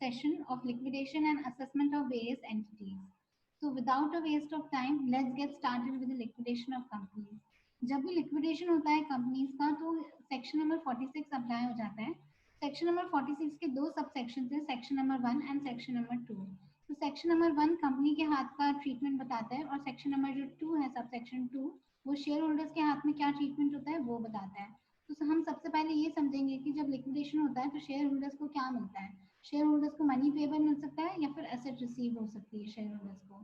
session of liquidation and assessment of various entities. So without a waste of time, let's get started with the liquidation of companies. जब भी liquidation होता है companies का तो section number 46 apply हो जाता है. Section number 46 के दो सब sections हैं, section number 1 and section number 2. तो section number 1 कंपनी के हाथ का ट्रीटमेंट बताता है और section number जो 2 है सब section 2 वो शेयर होल्डर्स के हाथ में क्या ट्रीटमेंट होता है वो बताता है. तो हम सबसे पहले ये समझेंगे कि जब लिक्विडेशन होता है तो शेयर होल्डर्स को क्या मिलता है. शेयर होल्डर्स को मनी पेबल मिल सकता है या फिर एसेट रिसीव हो सकती है शेयर होल्डर्स को.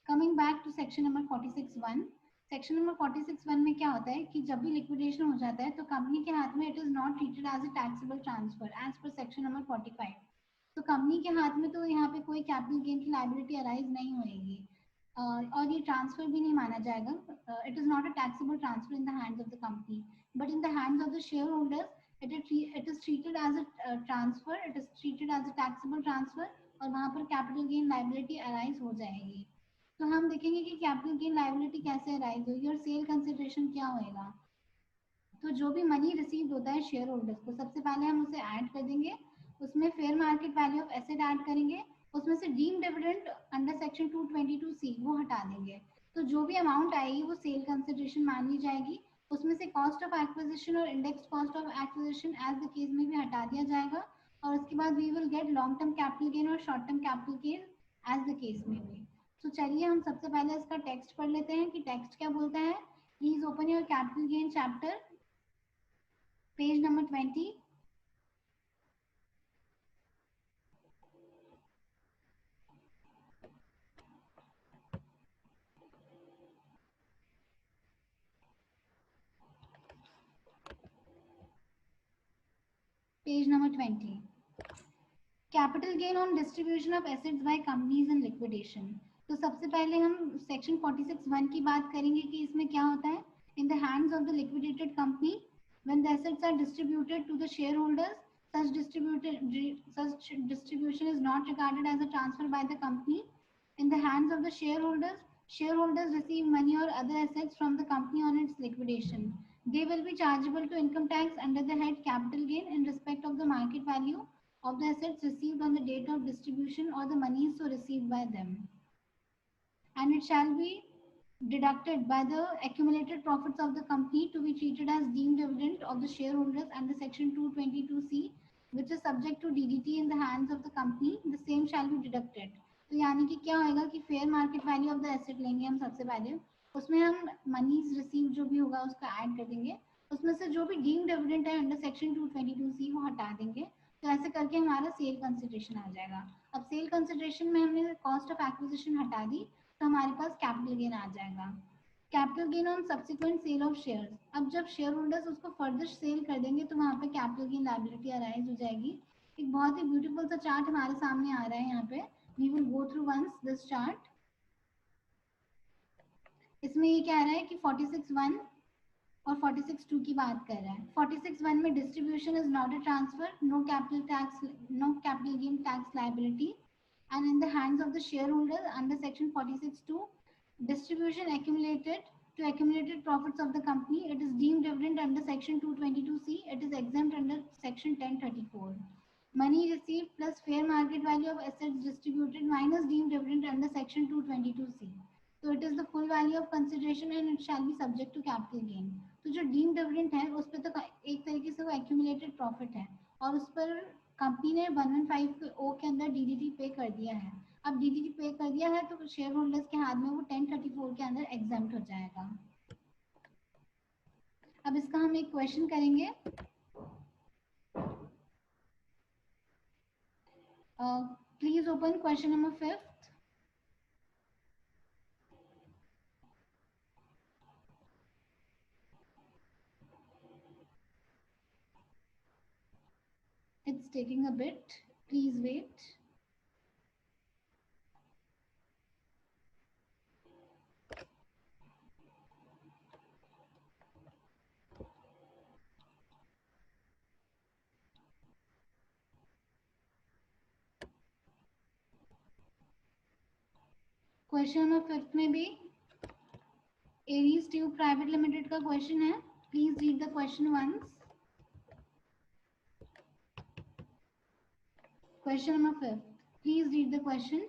Coming back to section number 46(1). Section number 46(1) में क्या होता है कि जब भी लिक्विडेशन हो जाता है तो कंपनी के हाथ में it is not treated as a taxable transfer as per section number 45. तो कंपनी के हाथ में तो यहाँ पे कोई कैपिटल गेन की लायबिलिटी अराइज नहीं होगी और ये ट्रांसफर भी नहीं माना जाएगा. It is not a taxable transfer in the hands of the company but in the hands of the share holders it is treated as a transfer, it is treated as a taxable transfer और वहाँ पर capital gain liability arise हो जाएगी. तो हम देखेंगे कि capital gain liability कैसे अराइज होगी और सेल कंसिडरेशन क्या होएगा. तो जो भी मनी रिसीव होता है शेयर होल्डर्स को सबसे पहले हम उसे ऐड कर देंगे, उसमें fair market value of asset add करेंगे, उसमें से deem dividend under section 222C वो हटा देंगे. तो जो भी अमाउंट आएगी वो सेल कंसिडरेशन मान ली जाएगी. उसमें से कॉस्ट ऑफ एक्विजिशन और index cost of acquisition as the case में भी हटा दिया जाएगा और उसके बाद we will get long term capital gain और short term capital gain as the case में भी. तो चलिए हम सबसे पहले इसका टेक्स्ट पढ़ लेते हैं कि टेक्स्ट क्या बोलता है. Please open your capital gain chapter, page number 20. Page number 20. Capital gain on distribution of assets by companies in liquidation. तो सबसे पहले हम सेक्शन 46(1) की बात करेंगे कि इसमें क्या होता है. In the hands of the liquidated company, when the assets are distributed to the shareholders, such distribution is not regarded as a transfer by the company. In the hands of the shareholders, shareholders receive money or other assets from the company on its liquidation. They will be chargeable to income tax under the head capital gain in respect of the market value of the assets received on the date of distribution or the monies so received by them. And it shall be deducted by the accumulated profits of the company to be treated as deemed dividend of the shareholders under section 222C, which is subject to DDT in the hands of the company. The same shall be deducted. तो यानी कि क्या होएगा कि fair market value of the asset लेंगे हम सबसे पहले, उसमें हम मनीज रिसीव जो भी होगा उसका ऐड कर देंगे, उसमें से जो भी डीम डिविडेंड है अंडर सेक्शन 222C वो हटा देंगे. तो ऐसे करके हमारा सेल कंसिडरेशन आ जाएगा. अब सेल कंसिडरेशन में हमने कॉस्ट ऑफ एक्विजिशन हटा दी तो हमारे पास कैपिटल गेन आ जाएगा. Capital gain on subsequent sale of shares. अब जब शेयर होल्डर्स उसको फर्दर सेल कर देंगे तो वहाँ पे कैपिटल गेन लायबिलिटी अराइज हो जाएगी. एक बहुत ही ब्यूटीफुल सा चार्ट हमारे सामने आ रहा है यहाँ पे. We will go through once this chart. इसमें ये कह रहा है कि 46(1) और 46(2) की बात कर रहा है. 46(1) में distribution is not a transfer, no capital gain tax liability and in the hands of the shareholders under section 46(2), distribution accumulated to accumulated profits of the company, it is deemed dividend under section 222C, it is exempt under section 1034. Money received plus fair market value of assets distributed minus deemed dividend under section 222C. So it is the full value of consideration and it shall be subject to capital gain. तो जो deemed dividend है उस पर तो एक तरीके से वो accumulated profit है और उस पर कंपनी ने 115O के अंदर डीडीटी पे कर दिया है. अब डीडीटी पे कर दिया है तो शेयर होल्डर्स के हाथ में वो 1034 के अंदर एग्जाम्प्ट हो जाएगा. अब इसका हम एक क्वेश्चन करेंगे. Please open question number 5. It's taking a bit. Please wait. Question number 5 में भी एरीज ट्यूब प्राइवेट लिमिटेड का क्वेश्चन है. Please read the question once. Question number 5, please read the question.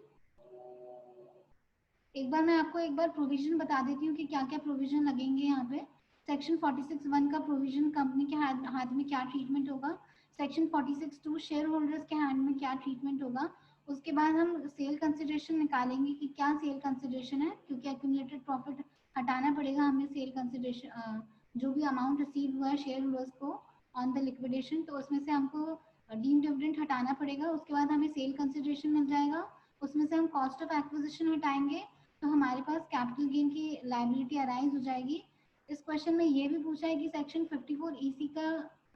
एक बार मैं आपको एक बार प्रोविजन बता देती हूँ कि क्या क्या प्रोविजन लगेंगे यहाँ पे। सेक्शन 46(1) का प्रोविजन, कंपनी के हाथ में क्या ट्रीटमेंट होगा। सेक्शन 46(2) शेयर होल्डर्स के हैंड में क्या ट्रीटमेंट होगा। उसके बाद हम सेल कंसिडरेशन निकालेंगे कि क्या सेल कंसिडरेशन है, क्योंकि एक्यूमुलेटेड प्रॉफिट हटाना पड़ेगा हमें सेल कंसिडरेशन, जो भी अमाउंट रिसीव हुआ है शेयर होल्डर्स को ऑन द लिक्विडेशन, तो उसमें से हमको डीम डिविडेंड हटाना पड़ेगा। उसके बाद हमें सेल कंसिडरेशन मिल जाएगा, उसमें से हम कॉस्ट ऑफ एक्विजिशन हटाएंगे, तो हमारे पास कैपिटल गेन की लायबिलिटी अराइज हो जाएगी। इस क्वेश्चन में ये भी पूछा है कि सेक्शन 54 ईसी का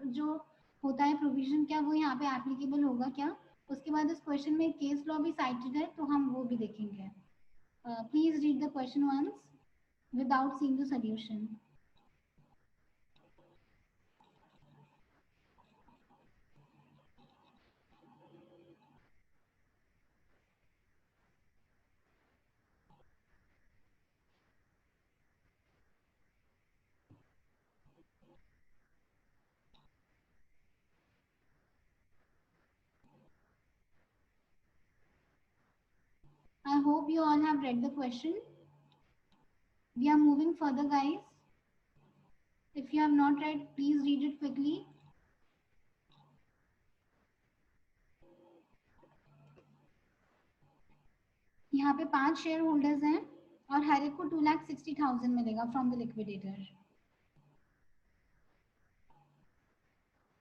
जो होता है प्रोविजन, क्या वो यहाँ पे एप्लीकेबल होगा क्या। उसके बाद इस क्वेश्चन में केस लॉ भी साइटेड है, तो हम वो भी देखेंगे। Please read the question once without seeing the solution. I hope you all have read the question. We are moving further, guys. If you have not read, please read it quickly. यहाँ पे 5 share holders हैं और हर एक को 2,60,000 मिलेगा from the liquidator.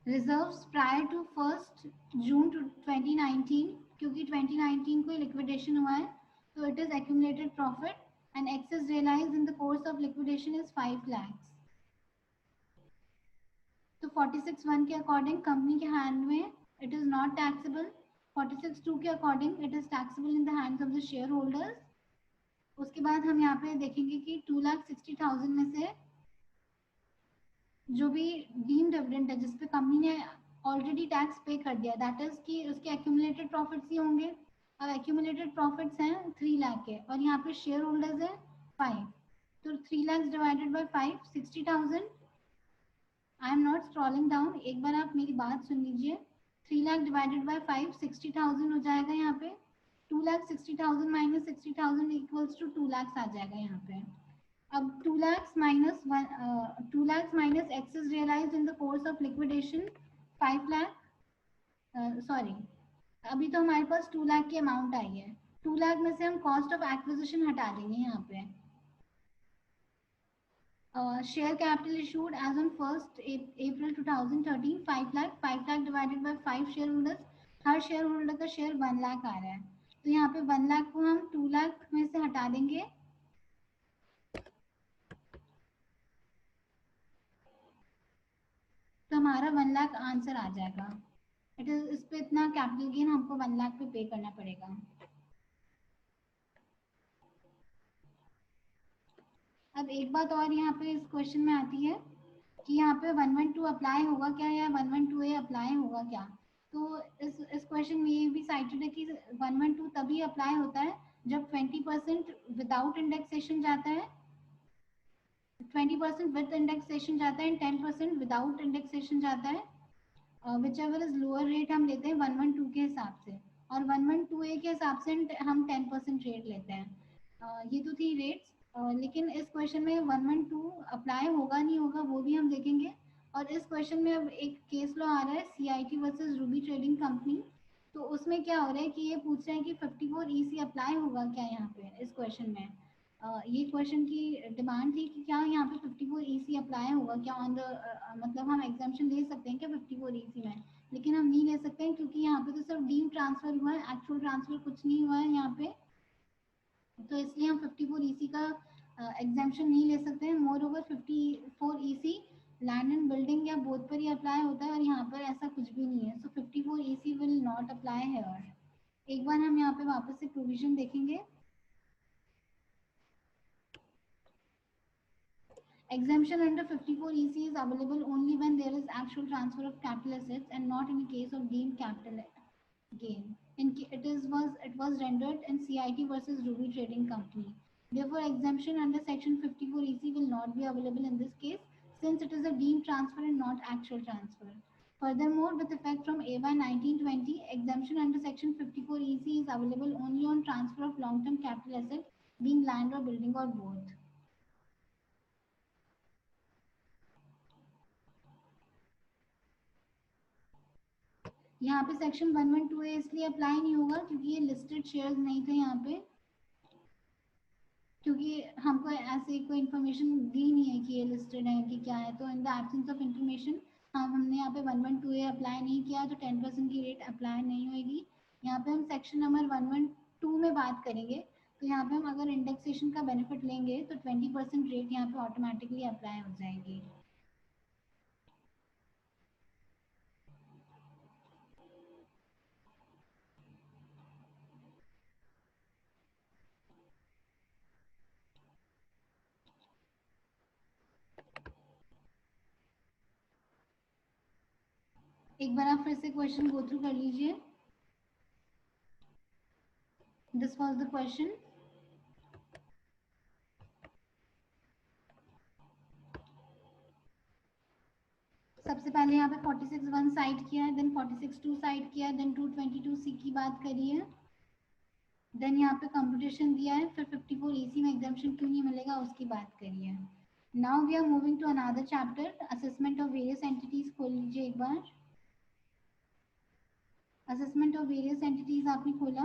Reserves prior to 1 June 2019, क्योंकि 2019 को liquidation हुआ है, तो it is accumulated profit and excess realised in the course of liquidation is 5 lakh. तो 46(1) के अकॉर्डिंग कंपनी के हैंड में इट इज नॉट टैक्सेबल। 46(2) के according it is taxable in the hands of the share holders. उसके बाद हम यहाँ पे देखेंगे कि 2,60,000 में से जो भी डीम डिविडेंड है जिसपे कंपनी ने ऑलरेडी टैक्स पे कर दिया, दैट इज कि उसके एक्यूमुलेटेड प्रॉफिट्स ही होंगे। अब एक्यूमुलेटेड प्रॉफिट्स हैं 3 लाख के और यहाँ पे शेयर होल्डर्स है 5, तो 3 lakh divided by 5, 60,000। I am not scrolling down, एक बार आप मेरी बात सुन लीजिए। 3 लाख डिवाइडेड बाय 5, 60,000 हो जाएगा यहाँ पे। 2,60,000 माइनस 60,000 इक्वल्स टू 2 लाख आ जाएगा यहाँ पे। अब 2 lakhs minus 2 lakhs minus excess realized in the course of liquidation 5 lakh, sorry अभी तो हमारे पास 2 लाख की अमाउंट आई है। 2 लाख में से हम कॉस्ट ऑफ एक्विजिशन हटा देंगे यहाँ पे। Share capital issued as on 1 April 2013 5 lakh. 5 lakh divided by 5 share holders, हर शेयर होल्डर का शेयर 1 लाख आ रहा है, तो यहाँ पे 1 लाख को हम 2 लाख में से हटा देंगे, तो हमारा 1 लाख आंसर आ जाएगा। इट इज इस पे इतना कैपिटल गेन हमको 1 लाख पे पे करना पड़ेगा। अब एक बात और यहाँ पे इस क्वेश्चन में आती है कि यहाँ पे 112 अप्लाई होगा क्या या 112A अप्लाई होगा क्या। तो इस क्वेश्चन में ये भी साइटेड है कि 112 तभी अप्लाई होता है जब 20% विदाउट इंडेक्सेशन जाता है, 20% विद इंडेक्सेशन जाता है एंड 10% विदाउट इंडेक्सेशन जाता है। विचएवर इज लोअर रेट हम लेते हैं 112 के हिसाब से, और 112A के हिसाब से हम 10% रेट लेते हैं। ये तो थी रेट्स, लेकिन इस क्वेश्चन में 112 अप्लाई होगा नहीं होगा वो भी हम देखेंगे। और इस क्वेश्चन में अब एक केस लॉ आ रहा है CIT versus Ruby trading company, तो उसमें क्या हो रहा है कि ये पूछ रहे हैं कि 54 EC अप्लाई होगा क्या यहाँ पे इस क्वेश्चन में। ये क्वेश्चन की डिमांड थी कि क्या यहाँ पे 54 EC अप्लाई होगा क्या ऑन द, मतलब हम एग्जाम्पशन ले सकते हैं क्या 54 EC में, लेकिन हम नहीं ले सकते हैं क्योंकि यहाँ पे तो सिर्फ डीम ट्रांसफर हुआ है, एक्चुअल ट्रांसफर कुछ नहीं हुआ है यहाँ पे, तो इसलिए हम 54 EC का एग्जाम्पशन नहीं ले सकते हैं। More over 54 EC land and building या बोथ पर ही अप्लाई होता है और यहाँ पर ऐसा कुछ भी नहीं है, सो 54 EC will not apply here. एक बार हम यहाँ पे वापस से प्रोविजन देखेंगे। Exemption under 54 EC is available only when there is actual transfer of capital assets and not in case of deemed capital gain. It was rendered in CIT versus Ruby Trading Company. Therefore, exemption under Section 54 EC will not be available in this case since it is a deemed transfer and not actual transfer. Furthermore, with effect from A1 1920, exemption under Section 54 EC is available only on transfer of long-term capital asset, being land or building or both. यहाँ पे section 112 ए इसलिए apply नहीं होगा क्योंकि ये listed shares नहीं थे यहाँ पे, क्योंकि हमको ऐसे कोई इन्फॉर्मेशन दी नहीं है कि ये लिस्टेड है कि क्या है, तो in the absence of information हमने यहाँ पे 112 ए अप्लाई नहीं किया तो 10% की रेट अप्लाई नहीं होगी। यहाँ पे हम सेक्शन नंबर 112 में बात करेंगे, तो यहाँ पे हम अगर इंडेक्सेशन का बेनिफिट लेंगे तो 20% रेट यहाँ पे ऑटोमेटिकली अप्लाई हो जाएगी। एक बार आप फिर से क्वेश्चन गो थ्रू कर लीजिए। This was the question. सबसे पहले यहाँ पे 46(1) साइड किया है, देन 46(2) साइड किया है, देन 222C की बात करी है, देन यहाँ पे कंप्यूटेशन दिया है, फिर 54 EC में एग्जाम्पशन क्यों नहीं मिलेगा उसकी बात करी है। Now we are moving to another chapter, assessment of various entities. खोल लीजिए एक बार, असेसमेंट ऑफ वेरियस एंटिटीज आपने खोला।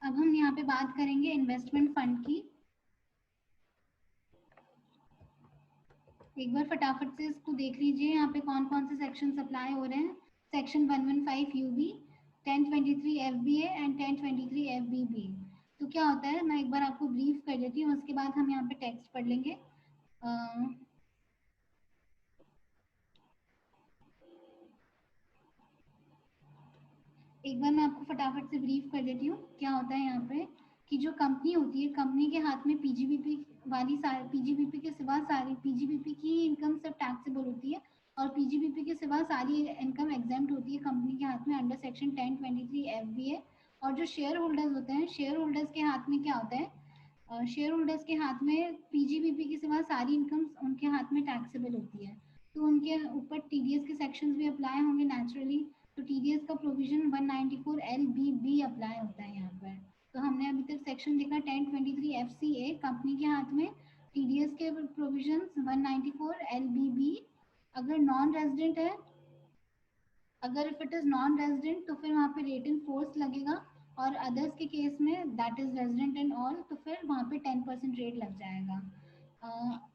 अब हम यहाँ पे बात करेंगे इन्वेस्टमेंट फंड की। एक बार फटाफट से इसको देख लीजिए, यहाँ पे कौन कौन से सेक्शन अप्लाई हो रहे हैं। Section 115 UB, 1023 FBA and 1023 FBB. तो क्या होता है, मैं एक बार आपको ब्रीफ कर देती हूँ, उसके बाद हम यहाँ पे टेक्स्ट पढ़ लेंगे। एक बार मैं आपको फटाफट से ब्रीफ कर देती हूँ। क्या होता है यहाँ पे कि जो कंपनी होती है, कंपनी के हाथ में पीजीबीपी वाली पीजीबीपी के सिवा सारी पीजीबीपी की इनकम सब टैक्सेबल होती है और पीजीबीपी के सिवा सारी इनकम एग्जेम्प्ट होती है कंपनी के हाथ में अंडर सेक्शन 1023 एफबीए। और जो शेयर होल्डर्स होते हैं, शेयर होल्डर्स के हाथ में क्या होता है, शेयर होल्डर्स के हाथ में पीजीबीपी के सिवा सारी इनकम उनके हाथ में टैक्सेबल होती है, तो उनके ऊपर टीडीएस के सेक्शंस भी अप्लाई होंगे नेचुरली। तो टीडीएस का प्रोविजन 194 LBB अप्लाई होता है यहाँ पर। तो हमने अभी तक सेक्शन देखा 1023 FCA, कंपनी के हाथ में टीडीएस के प्रोविजन 194 LBB। अगर नॉन रेजिडेंट है, अगर if it is non resident तो फिर वहाँ पे रेट इन फोर्स लगेगा, और अदर्स के केस में that is resident and all तो फिर वहाँ पे 10% रेट लग जाएगा।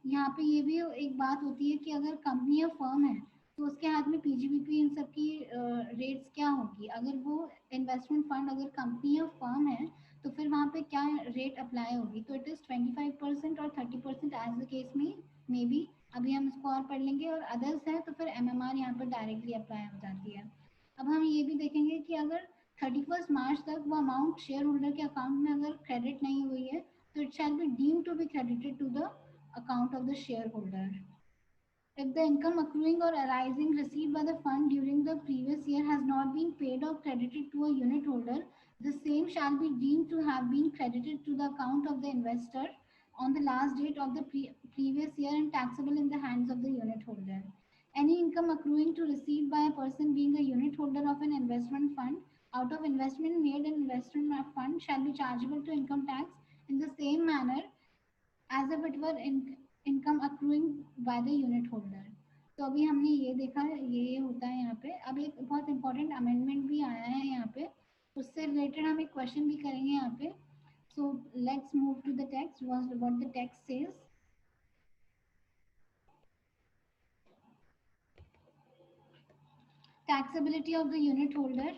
यहाँ पे ये भी एक बात होती है कि अगर कंपनी या फर्म है तो उसके हाथ में पीजीबीपी इन सब की रेट्स क्या होगी। अगर वो इन्वेस्टमेंट फंड अगर कंपनी या फर्म है तो फिर वहाँ पे क्या रेट अप्लाई होगी, तो इट इज़ 25% और 30% एज द केस में मे बी। अभी हम इसको और पढ़ लेंगे, और अदर्स है तो फिर एमएमआर यहाँ पर डायरेक्टली अप्लाई हो जाती है। अब हम ये भी देखेंगे कि अगर 31 मार्च तक वो अमाउंट शेयर होल्डर के अकाउंट में अगर क्रेडिट नहीं हुई है तो it shall be deemed to be credited to the account of the shareholder. If the income accruing or arising received by the fund during the previous year has not been paid or credited to a unit holder, the same shall be deemed to have been credited to the account of the investor on the last date of the previous year and taxable in the hands of the unit holder. Any income accruing to received by a person being a unit holder of an investment fund out of investment made in investment fund shall be chargeable to income tax in the same manner as if it were income accruing by the unit holder. तो अभी हमने ये देखा, ये होता है यहाँ पे। अब एक बहुत इंपॉर्टेंट अमेंडमेंट भी आया है यहाँ पे, उससे रिलेटेड हम एक क्वेश्चन भी करेंगे यहाँ पे। So let's move to the text, what the text says. Taxability of the unit holder.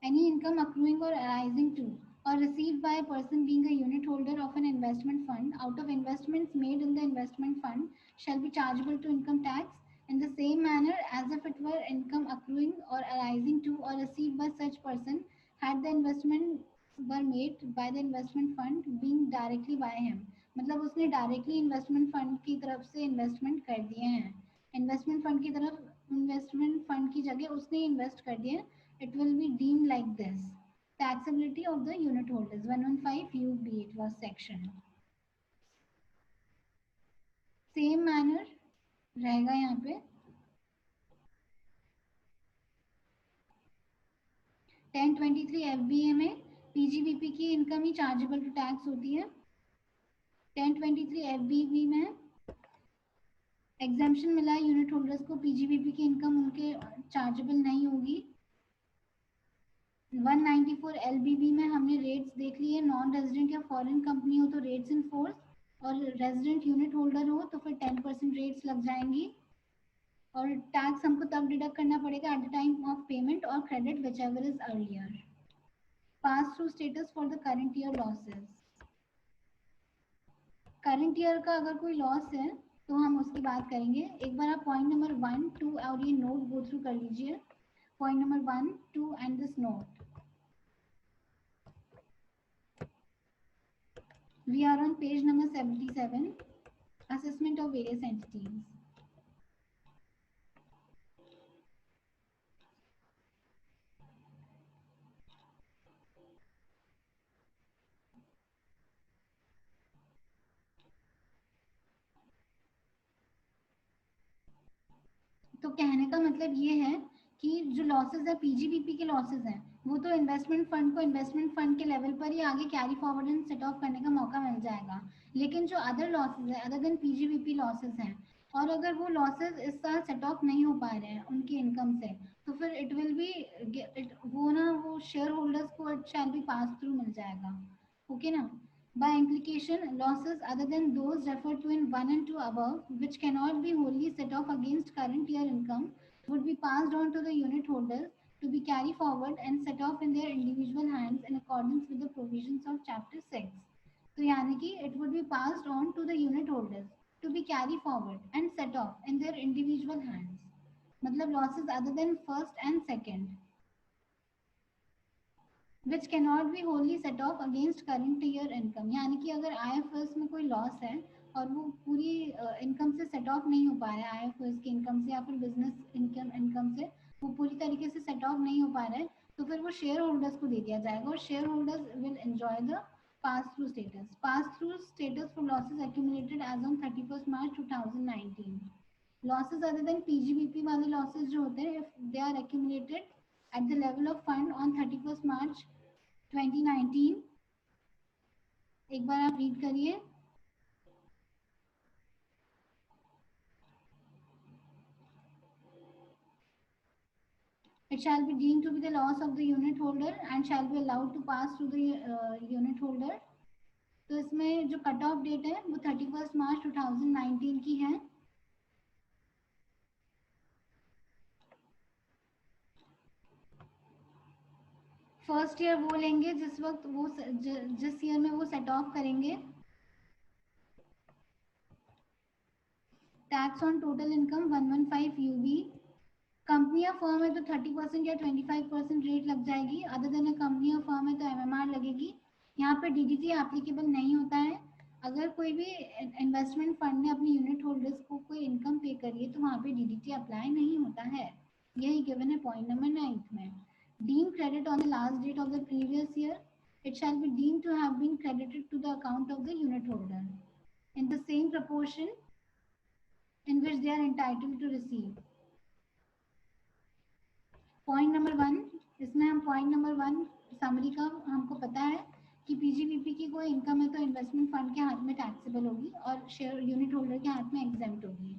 Any income accruing or arising to or received by a person being a unit holder of an investment fund out of investments made in the investment fund shall be chargeable to income tax in the same manner as if it were income accruing or arising to or received by such person had the investment were made by the investment fund being directly by him. मतलब उसने directly investment fund की तरफ से investment कर दिए हैं, investment fund की तरफ इन्वेस्टमेंट फंड की जगह उसने इन्वेस्ट कर दिए, it will be deem like this taxability of the unit holders 115 UB it was section same manner रहेगा यहाँ पे 1023 FBA में PGBP की इनकम ही चार्जेबल टू टैक्स होती है। 1023 FBB में एग्जाम्पशन मिला है यूनिट होल्डर्स को, पीजीबीपी की इनकम उनके चार्जेबल नहीं होगी। 194 एलबीबी में हमने रेट्स देख लिए, नॉन रेजिडेंट या फॉरेन कंपनी हो तो रेट्स इन फोर्स, और रेजिडेंट यूनिट होल्डर हो तो फिर 10% रेट्स लग जाएंगी, और टैक्स हमको तब डिडक्ट करना पड़ेगा at the time of payment और credit whichever is earlier. Pass through status for the current year losses, current year का अगर कोई लॉस है तो हम उसकी बात करेंगे। एक बार आप पॉइंट नंबर 1, 2 और ये नोट गो थ्रू कर लीजिए, point number 1, 2 and this note. We are on page number 77, assessment of various entities. तो कहने का मतलब ये है कि जो लॉसेस है पीजीबीपी के लॉसेस हैं वो तो इन्वेस्टमेंट फंड को इन्वेस्टमेंट फंड के लेवल पर ही आगे carry forward and set of करने का मौका मिल जाएगा, लेकिन जो अदर लॉसेस है अदर देन पीजीबीपी लॉसेस हैं, और अगर वो लॉसेस इस साल सेट ऑफ नहीं हो पा रहे हैं उनकी इनकम से, तो फिर इट विल बी वो ना वो शेयर होल्डर्स को it shall be pass through मिल जाएगा। ओके ना? By implication, losses other than those referred to in 1 and 2 above, which cannot be wholly set off against current year income, would be passed on to the unit holders to be carried forward and set off in their individual hands in accordance with the provisions of Chapter 6. तो यानी कि it would be passed on to the unit holders to be carried forward and set off in their individual hands. मतलब losses other than first and second, which cannot be wholly set off against current year income, यानी कि अगर IFRS में कोई loss है और वो पूरी इनकम से सेट ऑफ नहीं हो पा रहा है, IFRS की इनकम से या फिर बिजनेस इनकम इनकम से वो पूरी तरीके से सेट ऑफ नहीं हो पा रहा है, तो फिर वो शेयर होल्डर्स को दे दिया जाएगा और share holders will enjoy the pass through status. Pass through status for losses accumulated as on 31 March 2019। Losses other than PGBP वाले लॉसेस जो होते हैं, if they are accumulated at the level of fund on 31st March 2019, एक बार आप read करिए। It shall be deemed to be the loss of the unit holder and shall be allowed to pass to the unit holder। तो इसमें जो cut off date है वो 31 March 2019 की है। फर्स्ट ईयर वो लेंगे जिस वक्त वो जिस ईयर में वो सेट ऑफ करेंगे। Tax on total income 115 UB. Company या फर्म है तो 30% या 25% रेट लग जाएगी, अदर देन कंपनी या फर्म है तो एमएमआर लगेगी। यहाँ पे डीडीटी एप्लीकेबल नहीं होता है। अगर कोई भी इन्वेस्टमेंट फंड ने अपने यूनिट होल्डर्स को कोई इनकम पे करी है तो वहाँ पे डीडीटी अप्लाई नहीं होता है। यही गिवन है पॉइंट नंबर 9 में। Deem credit on the last date of the previous year, it shall be deemed to have been credited to the account of the unit holder in the same proportion in which they are entitled to receive। Point number 1, इसमें हम point number 1 summary का हमको पता है कि PGBP की कोई income है तो इन्वेस्टमेंट फंड के हाथ में टैक्सेबल होगी और शेयर यूनिट होल्डर के हाथ में एग्जेम्प्ट होगी।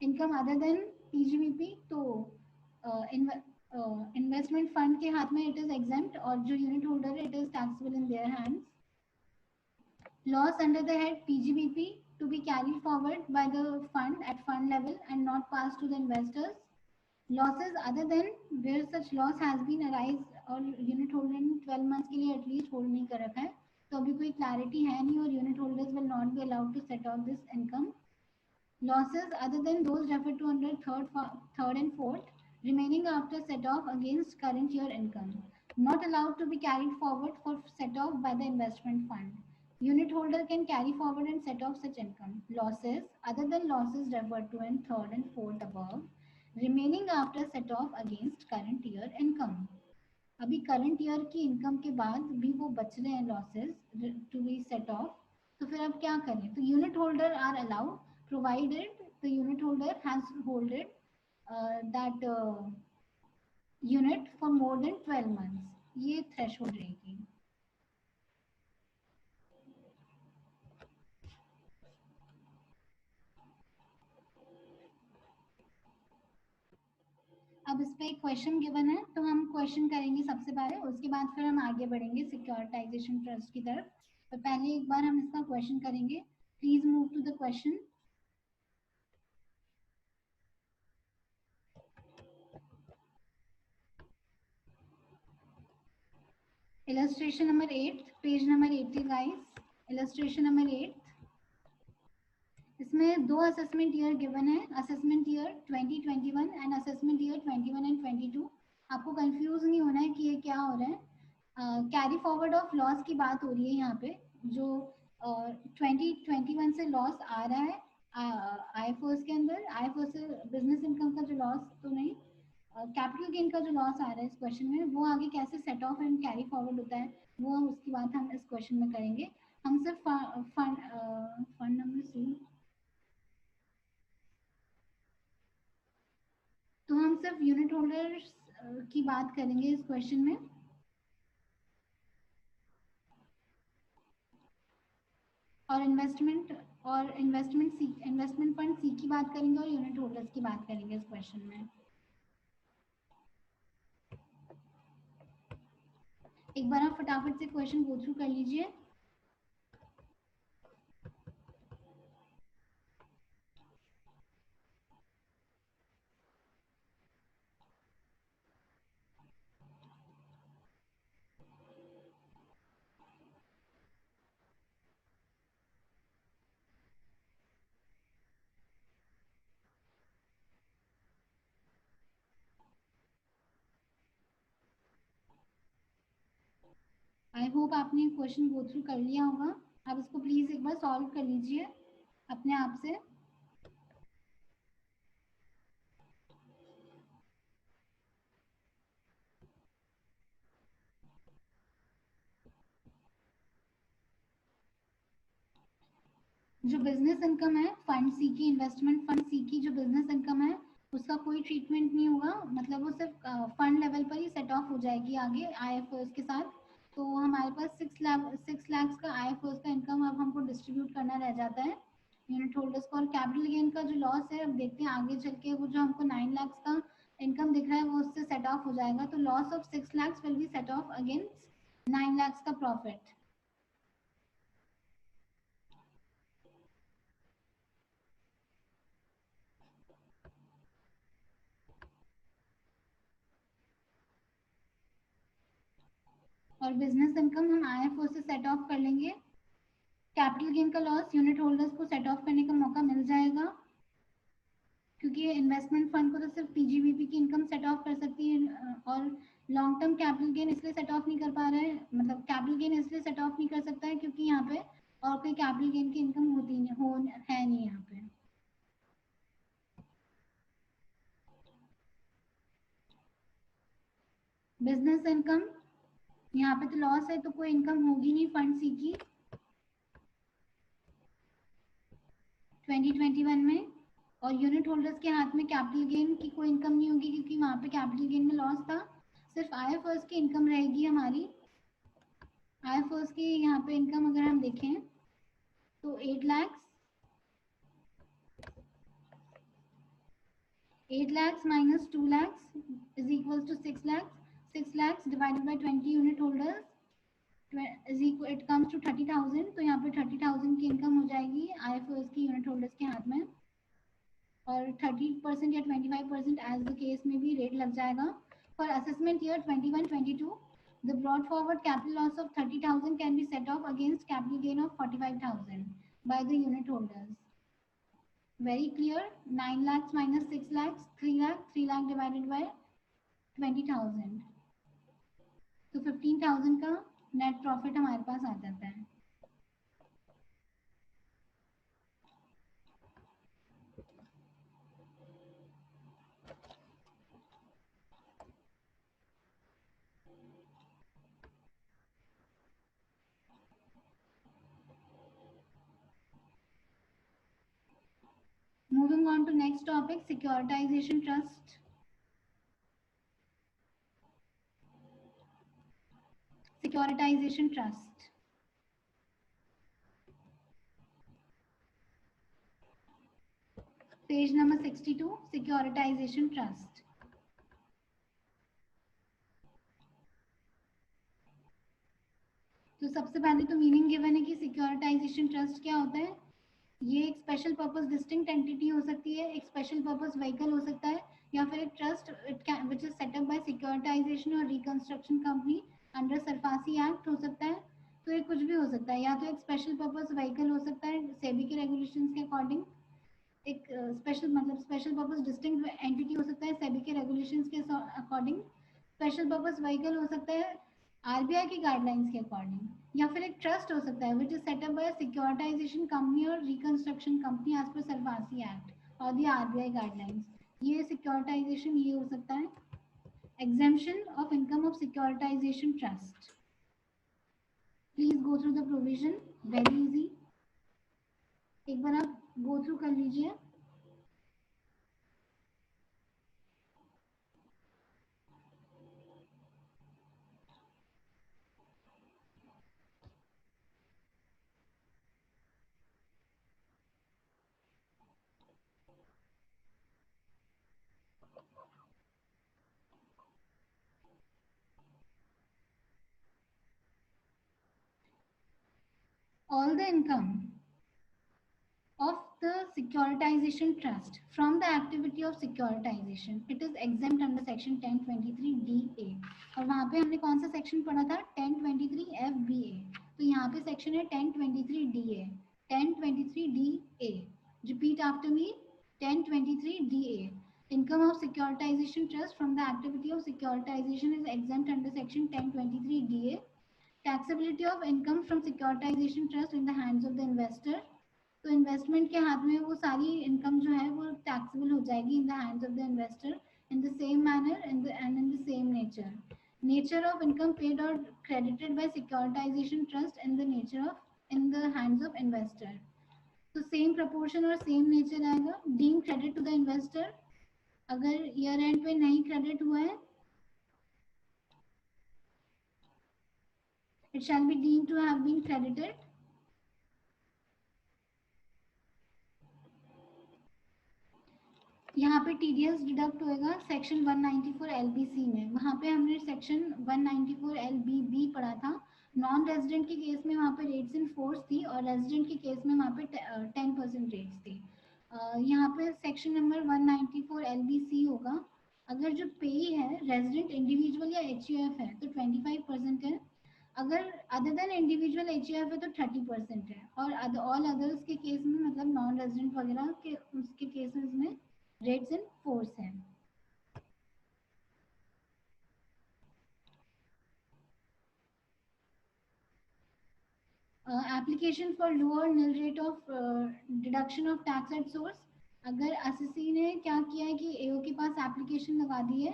इनकम अदर देन पीजीबीपी तो इन्वेस्टमेंट फंड के हाथ में इट इज एग्जेम्प्ट और जो यूनिट होल्डर है it is taxable in their hands. Loss under the head PGBP to be carried forward by the fund at fund level and not passed to the investors। Losses other than where such loss has been arise और unit holder ने 12 months के लिए at least hold नहीं कर रखा है तो अभी कोई क्लैरिटी है नहीं और unit holders will not be allowed to set off this income. Losses other than those referred to under third and fourth remaining after set off against current year income not allowed to be carried forward for set off by the investment fund। Unit holder can carry forward and set off such income. Losses, other than losses referred to in third and fourth above, remaining after set off against current year income. अभी current year की income के बाद भी वो बच रहे हैं losses to be set off, तो फिर अब क्या करें? तो unit holder are allowed provided the unit holder has holded that unit for more than 12 months, ये थ्रेशोल्ड रहेगी. अब इस पे एक क्वेश्चन गिवन है, तो हम क्वेश्चन करेंगे सबसे पहले, उसके बाद फिर हम आगे बढ़ेंगे सिक्योरिटाइजेशन ट्रस्ट की तरफ. तो पहले एक बार हम इसका क्वेश्चन करेंगे. Please move to the question. Illustration number 8, page number 80 guys. Illustration number 8. इसमें दो असेसमेंट ईयर गिवन है, assessment year 2021 and assessment year 21 and 22. आपको कंफ्यूज नहीं होना है कि ये क्या हो रहा है. कैरी फॉरवर्ड ऑफ लॉस की बात हो रही है यहाँ पे. जो 2021 से लॉस आ रहा है आईएफओएस के अंदर, आईएफओएस से बिजनेस इनकम का जो लॉस तो नहीं, कैपिटल गेन का जो लॉस आ रहा है इस क्वेश्चन में, वो आगे कैसे set of and carry forward होता है, वो उसकी बात हम इस क्वेश्चन में करेंगे. हम सिर्फ फंड नंबर सी, तो हम सिर्फ यूनिट होल्डर्स की बात करेंगे इस क्वेश्चन में. और इन्वेस्टमेंट फंड सी की बात करेंगे और यूनिट होल्डर्स की बात करेंगे इस क्वेश्चन में. एक बार आप फटाफट से क्वेश्चन गो थ्रू कर लीजिए. आई होप आपने क्वेश्चन गो थ्रू कर लिया होगा. आप इसको प्लीज एक बार सॉल्व कर लीजिए अपने आप से. जो बिजनेस इनकम है फंड सी की, इन्वेस्टमेंट फंड सी की जो बिजनेस इनकम है, उसका कोई ट्रीटमेंट नहीं होगा. मतलब वो सिर्फ फंड लेवल पर ही सेट ऑफ हो जाएगी आगे आईएफओएस के साथ. तो हमारे पास 6 लाख का आईएफओएस का इनकम अब हमको डिस्ट्रीब्यूट करना रह जाता है यूनिट होल्डर्स को. और कैपिटल गेन का जो लॉस है, अब देखते हैं आगे चल के, वो जो हमको 9 लाख का इनकम दिख रहा है वो उससे सेट ऑफ हो जाएगा. तो loss of 6 lakh will be set of against 9 lakh का प्रॉफिट. और बिजनेस इनकम हम आईएफओ से सेट ऑफ कर लेंगे. कैपिटल गेन का लॉस यूनिट होल्डर्स को सेट ऑफ करने का मौका मिल जाएगा, क्योंकि इन्वेस्टमेंट फंड को तो सिर्फ पीजीबीपी की इनकम सेट ऑफ कर सकती है, और लॉन्ग टर्म कैपिटल गेन इसलिए सेट ऑफ नहीं कर पा रहे हैं, मतलब कैपिटल गेन इसलिए सेट ऑफ नहीं कर सकता है क्योंकि यहाँ पे और कोई कैपिटल गेन की इनकम होती नहीं, है नहीं यहाँ पे. बिजनेस इनकम, यहाँ पे तो लॉस है तो कोई इनकम होगी नहीं फंड सी की 2021 में. और यूनिट होल्डर्स के हाथ में कैपिटल गेन की कोई इनकम नहीं होगी क्योंकि वहाँ पे कैपिटल गेन में लॉस था. सिर्फ आईएफओएस की इनकम रहेगी हमारी. आईएफओएस की यहाँ पे इनकम अगर हम देखें तो 8 lakhs minus 2 lakhs is equals to 6 lakhs. 6 lakhs divided by 20 unit holders is equal, it comes to 30,000. तो यहाँ पे 30,000 की इनकम हो जाएगी आईएफओएस की यूनिट होल्डर्स के हाथ में. और 30% या 25% एज द केस में भी रेट लग जाएगा. For assessment year 21-22 the brought forward capital loss of 30,000 can be set off against capital gain of 45,000 by the unit holders. Very clear. 9 lakhs minus 6 lakhs, 3 lakh, 3 lakh divided by 20,000, तो 15,000 का net profit हमारे पास आ जाता है. moving on to next topic, securitization trust. Securitization trust. Page number 62, securitization trust. तो सबसे पहले तो meaning given है कि सिक्योरिटाइजेशन ट्रस्ट क्या होता है. ये एक स्पेशल पर्पस डिस्टिंक्ट एंटिटी हो सकती है, एक स्पेशल पर्पस व्हीकल हो सकता है, या फिर एक trust which is setup by securitisation और reconstruction company under SARFAESI act हो सकता है. तो ये कुछ भी हो सकता है, या तो एक स्पेशल पर्पस व्हीकल हो सकता है सेबी के रेगुलेशंस के अकॉर्डिंग, एक स्पेशल मतलब स्पेशल पर्पस डिस्टिंक्ट एंटिटी हो सकता है सेबी के रेगुलेशंस के अकॉर्डिंग, स्पेशल पर्पस व्हीकल हो सकता है आरबीआई की गाइडलाइंस के अकॉर्डिंग, या फिर एक ट्रस्ट हो सकता है which is setup by securitisation company और reconstruction company as per SARFAESI act और दी आरबीआई गाइडलाइंस. ये सिक्योरिटाइजेशन ये हो सकता है. Exemption of income of securitisation trust. Please go through the provision, very easy. एक बार आप गो थ्रू कर लीजिए. All the income of the securitization trust from the activity of securitization, it is exempt under section 1023 DA. और वहाँ पे हमने कौन सा सेक्शन पढ़ा था? 1023 FBA. तो यहाँ पे सेक्शन है 1023 DA. 1023 DA. Repeat after me. 1023 DA. Income of securitization trust from the activity of securitization is exempt under section 1023 DA. Taxability of income from securitization trust in the hands of the investor. तो investment के हाथ में वो सारी income जो है वो taxable हो जाएगी in the hands of the investor in the same manner and in the same nature. Nature of income paid और credited by securitisation trust in the nature of in the hands of investor. तो same proportion और same nature आएगा. Deem credit to the investor. अगर year end पे नहीं credit हुआ है, it shall be deemed to have been credited. यहाँ पे टीडीएस डिडक्ट होएगा सेक्शन 194 एलबीसी में. वहाँ पे हमने सेक्शन 194 एलबीबी पढ़ा था. नॉन रेजिडेंट के केस में वहाँ पे रेट्स इन फोर्स थी और रेजिडेंट के केस में वहाँ पे 10% रेट्स थी. यहाँ पे सेक्शन नंबर 194 एलबीसी होगा. अगर जो पेई है रेजिडेंट इंडिविजुअल या एचयूएफ है तो 25% है. अगर अदर देन इंडिविजुअल एचयूएफ है तो 30% है. और ऑल अदर्स के केस में मतलब नॉन रेजिडेंट वगैरह के उसके केसेस में रेट्स इन फोर्स है. Application for lower nil rate of deduction of tax at source. अगर एसएससी ने क्या किया है कि एओ के पास एप्लीकेशन लगा दी है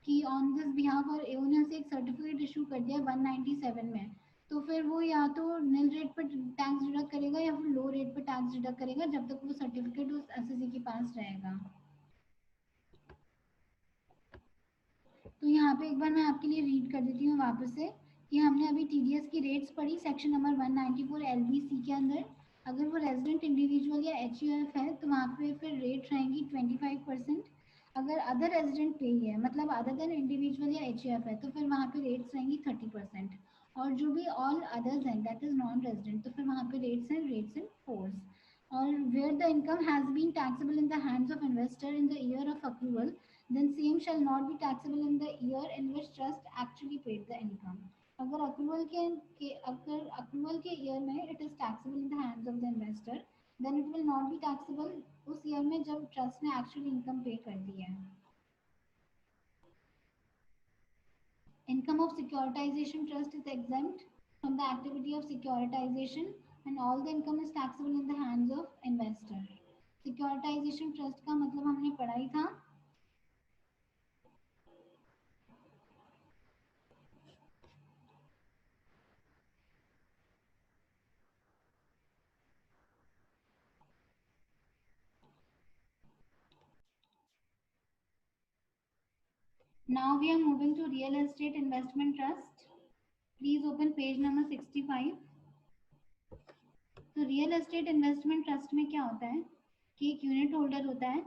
कि ऑन दिस बिहाफ, और एओ ने उसे एक सर्टिफिकेट इशू कर दिया 197 में, तो फिर वो या तो निल रेट पर टैक्स डिडक्ट करेगा या फिर लो रेट पर टैक्स डिडक्ट करेगा जब तक वो सर्टिफिकेट उस एसएससी के पास रहेगा. तो यहाँ पे एक बार मैं आपके लिए रीड कर देती हूँ वापस से कि हमने अभी टीडीएस की रेट्स पढ़ी सेक्शन नंबर 194 एलबीसी के अंदर. अगर वो रेजिडेंट इंडिविजुअल या एचयूएफ है तो वहाँ पे फिर रेट रहेंगी 25%. अगर अदर रेजिडेंट पे ही है मतलब अदर देन इंडिविजुअल या एचयूएफ है तो फिर वहाँ पे रेट्स रहेंगी 30%. और जो भी ऑल अदर्स हैं दैट इज नॉन रेजिडेंट तो फिर वहाँ पे रेट्स हैं रेट्स इन फोर्स. और where the income has been taxable in the hands of investor in the year of accrual, then same shall not be taxable in the year in which trust actually paid the income. अगर accrual के year में it is taxable in the hands of the investor, then it will not be taxable उस year में जब trust ने actually income पे कर दी है. Income of securitization trust is exempt from the activity of securitization and all the income is taxable in the hands of investor. Securitization trust का मतलब हमने पढ़ा ही था. Now we are moving to real estate investment trust. Please open page number 65. तो real estate investment trust में क्या होता है कि एक यूनिट होल्डर होता है,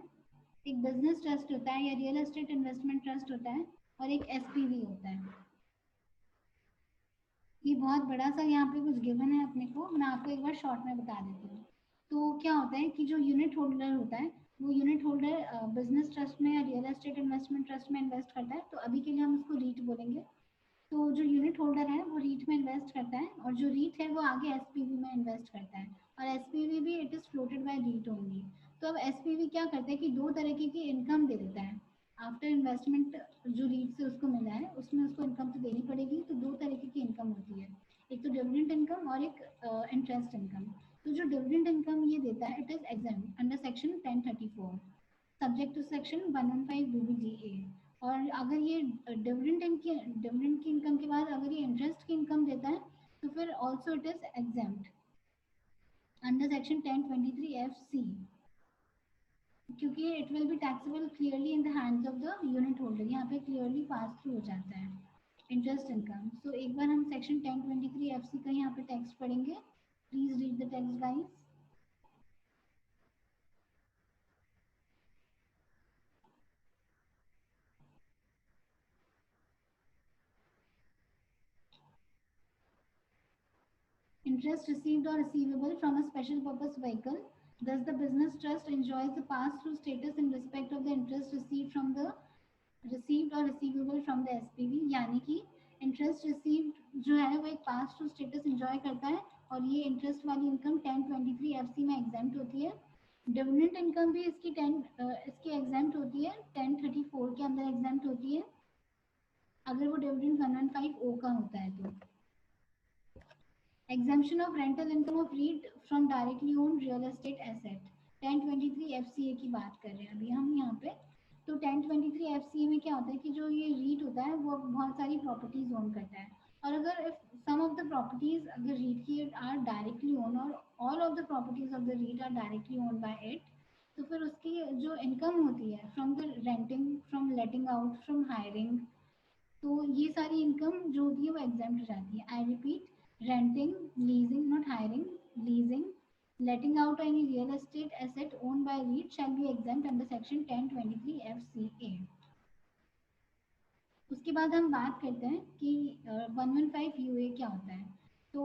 एक बिजनेस ट्रस्ट होता है या रियल एस्टेट इन्वेस्टमेंट ट्रस्ट होता है, और एक एसपीवी होता है। ये बहुत बड़ा सा यहाँ पे कुछ गिवन है अपने को, मैं आपको एक बार शॉर्ट में बता देती हूँ। तो क्या होता है कि जो यूनिट होल्डर होता है वो यूनिट होल्डर बिजनेस ट्रस्ट में या रियल एस्टेट इन्वेस्टमेंट ट्रस्ट में इन्वेस्ट करता है, तो अभी के लिए हम उसको रीट बोलेंगे। तो जो यूनिट होल्डर है वो रीट में इन्वेस्ट करता है, और जो रीट है वो आगे एसपीवी में इन्वेस्ट करता है, और एसपीवी भी it is floated by REIT only. तो अब एसपीवी क्या करता है कि दो तरीके की इनकम दे देता है आफ्टर इन्वेस्टमेंट। जो रीट से उसको मिला है उसमें उसको इनकम तो देनी पड़ेगी, तो दो तरीके की इनकम होती है, एक तो डिविडेंड इनकम और एक इंटरेस्ट इनकम। तो जो डिविडेंड इनकम ये देता है it is exempt under section 1034 subject to section 115 BBGA. और अगर ये डिविडेंड की इनकम के बाद अगर ये इंटरेस्ट की इनकम देता है तो फिर also it is exempt under section 1023 F C, क्योंकि it will be taxable clearly in the hands of the unit holder. यहाँ पे क्लियरली पास थ्रू हो जाता है इंटरेस्ट इनकम। सो एक बार हम सेक्शन 1023 एफ सी का यहाँ पे टेक्स्ट पढ़ेंगे। Please read the text guys. Interest received or receivable from a special purpose vehicle. Thus, the business trust enjoys the pass-through status in respect of the interest received or receivable from the SPV. यानी कि interest received जो है वो एक पास through status enjoy करता है, और ये इंटरेस्ट वाली इनकम 1023 एफसी में एग्जाम्प्ट होती है। डिविडेंड इनकम भी इसकी एग्जाम्प्ट होती है, 1034 के अंदर एग्जाम्प्ट होती है अगर वो डिविडेंड 115 ओ का होता है तो। Exemption of rental income of REIT from directly owned real estate asset 1023 FCA की बात कर रहे हैं अभी हम यहाँ पे। तो 1023 FCA में क्या होता है कि जो ये REIT होता है वो बहुत सारी प्रॉपर्टीज ओन करता है, और अगर if some of the properties अगर REIT की आर डायरेक्टली ओन और all of the properties of the REIT are directly own by it, तो फिर उसकी जो इनकम होती है from the renting, from letting out, from hiring, तो ये सारी इनकम जो होती है वो एग्जाम्प्ट हो जाती है। I repeat, renting, leasing not hiring, leasing, letting out any real estate asset owned by REIT shall be exempt under section 1023 FCA। उसके बाद हम बात करते हैं कि 115 यूए क्या होता है। तो